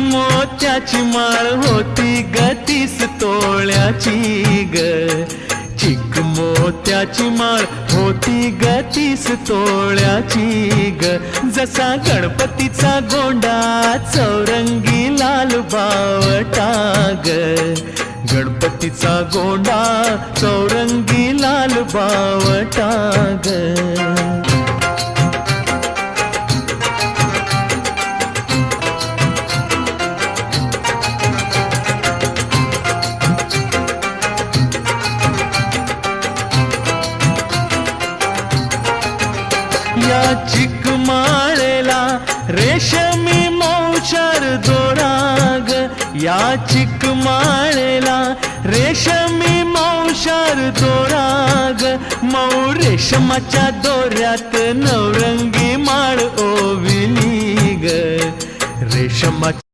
मोत्याची माळ होती ग 30 तोळ्याची ग, चिक मोत्याची माळ होती ग 30 तोळ्याची ग, जसा गणपतीचा गोंडा चौरंगी लाल बावटा ग, गणपतीचा गोंडा चौरंगी लाल बावटा ग. या चिकमाळेला रेशमी मौचार दोराग, या चिकमाळेला रेशमी मौचार दोराग, मऊ रेशमाच्या दोऱ्यात नवरंगी माळ ओविली ग, रेशमाच्या